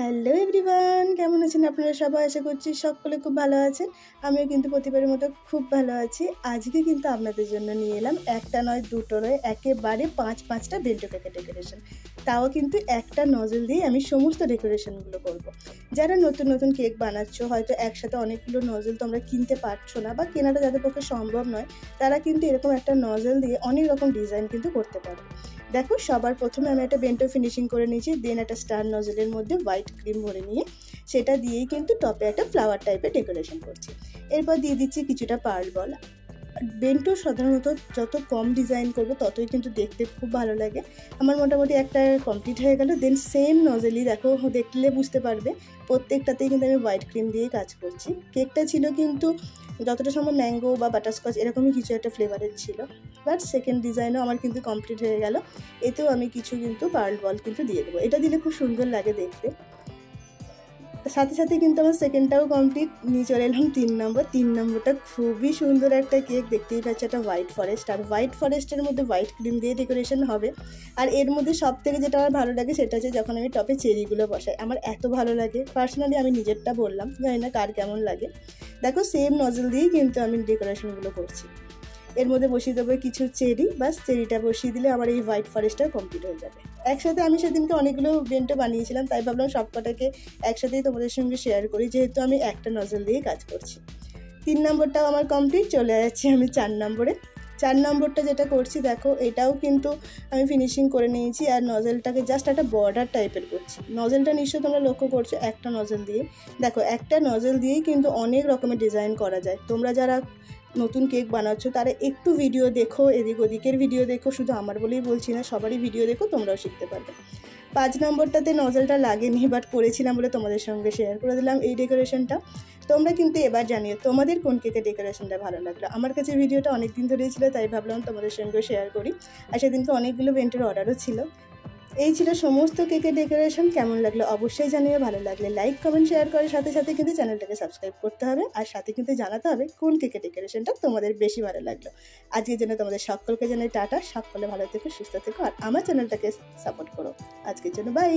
Hello everyone, কেমন আছেন আপনারা সবাই? আশা করছি সকলে খুব ভালো আছেন। আমিও কিন্তু প্রতিবারের মতো খুব ভালো আছি। আজকে কিন্তু আপনাদের জন্য নিয়ে এলাম একটা নয় দুটো নয় একেবারে পাঁচটা বেন্টো কেকের ডেকোরেশন। তাও কিন্তু একটা নজল দিয়ে আমি সমস্ত ডেকোরেশনগুলো করব। যারা নতুন নতুন কেক বানাচ্ছ, হয়তো একসাথে অনেকগুলো নজল তোমরা কিনতে পারছো না বা কেনাটা যাদের পক্ষে সম্ভব নয়, তারা কিন্তু এরকম একটা নজল দিয়ে অনেক রকম ডিজাইন কিন্তু করতে পারো। দেখো, সবার প্রথমে আমি একটা বেন্টো ফিনিশিং করে নিয়েছি, দেন একটা স্টার নজলের মধ্যে হোয়াইট ক্রিম ভরে নিয়ে সেটা দিয়েই কিন্তু টপে একটা ফ্লাওয়ার টাইপের ডেকোরেশন করছি। এরপর দিয়ে দিচ্ছি কিছুটা পার্ল বল। বেন্টো সাধারণত যত কম ডিজাইন করবো ততই কিন্তু দেখতে খুব ভালো লাগে। আমার মোটামুটি একটা কমপ্লিট হয়ে গেল। দেন সেম নজেলই দেখো, দেখলে বুঝতে পারবে প্রত্যেকটাতেই কিন্তু আমি হোয়াইট ক্রিম দিয়েই কাজ করছি। কেকটা ছিল কিন্তু যতটা সম্ভব ম্যাঙ্গো বা বাটারস্কচ এরকমই কিছু একটা ফ্লেভারের ছিল। বাট সেকেন্ড ডিজাইনও আমার কিন্তু কমপ্লিট হয়ে গেল। এতেও আমি কিছু কিন্তু পার্ল বল কিন্তু দিয়ে দেবো, এটা দিলে খুব সুন্দর লাগে দেখতে। সাথে সাথে কিন্তু আমার সেকেন্ডটাও কমপ্লিট। নিয়ে চলে এলাম 3 নম্বরটা খুবই সুন্দর একটা কেক, দেখতেই পাচ্ছি একটা হোয়াইট ফরেস্ট। আর হোয়াইট ফরেস্টের মধ্যে হোয়াইট ক্রিম দিয়ে ডেকোরেশন হবে। আর এর মধ্যে সব থেকে যেটা আমার ভালো লাগে সেটা হচ্ছে যখন আমি টপে চেরিগুলো বসাই, আমার এত ভালো লাগে। পার্সোনালি আমি নিজেরটা বললাম, জানি না কার কেমন লাগে। দেখো, সেম নজল দিয়েই কিন্তু আমি ডেকোরেশনগুলো করছি। এর মধ্যে বসিয়ে দেবো কিছু চেরি, বাস চেরিটা বসিয়ে দিলে আমার এই হোয়াইট ফরেস্টটা কমপ্লিট হয়ে যাবে। একসাথে আমি সেদিনকে অনেকগুলো বেন্টো বানিয়েছিলাম, তাই ভাবলাম সবকটাকে একসাথেই তোমাদের সঙ্গে শেয়ার করি, যেহেতু আমি একটা নজল দিয়ে কাজ করছি। 3 নম্বরটাও আমার কমপ্লিট। চলে যাচ্ছি আমি 4 নম্বরে। 4 নম্বরটা যেটা করছি, দেখো এটাও কিন্তু আমি ফিনিশিং করে নিয়েছি। আর নজলটাকে জাস্ট একটা বর্ডার টাইপের করছি। নজলটা নিশ্চয়ই তোমরা লক্ষ্য করছো, একটা নজল দিয়ে। দেখো, একটা নজল দিয়েই কিন্তু অনেক রকমের ডিজাইন করা যায়। তোমরা যারা নতুন কেক বানাচ্ছো তারা একটু ভিডিও দেখো, এদিক ওদিকের ভিডিও দেখো, শুধু আমার বলেই বলছি না, সবারই ভিডিও দেখো, তোমরাও শিখতে পারবে। 5 নম্বরটাতে নজলটা লাগেনি, বাট করেছিলাম বলে তোমাদের সঙ্গে শেয়ার করে দিলাম এই ডেকোরেশনটা। তোমরা কিন্তু এবার জানিও তোমাদের কোন কেকের ডেকোরেশনটা ভালো লাগলো। আমার কাছে ভিডিওটা অনেক দিন ধরেই ছিল, তাই ভাবলাম তোমাদের সঙ্গে শেয়ার করি। আর সেদিনকে অনেকগুলো বেন্টের অর্ডারও ছিল। এই ছিল সমস্ত কেকের ডেকোরেশন। কেমন লাগলো অবশ্যই জানিও। ভালো লাগলে লাইক কমেন্ট শেয়ার করার সাথে সাথে কিন্তু চ্যানেলটাকে সাবস্ক্রাইব করতে হবে। আর সাথে কিন্তু জানাতে হবে কোন কেকের ডেকোরেশনটা তোমাদের বেশি ভালো লাগলো। আজকের জন্য তোমাদের সকলকে জানাই টাটা। সকলে ভালো থেকো, সুস্থ থেকো, আর আমার চ্যানেলটাকে সাপোর্ট করো। আজকের জন্য বাই।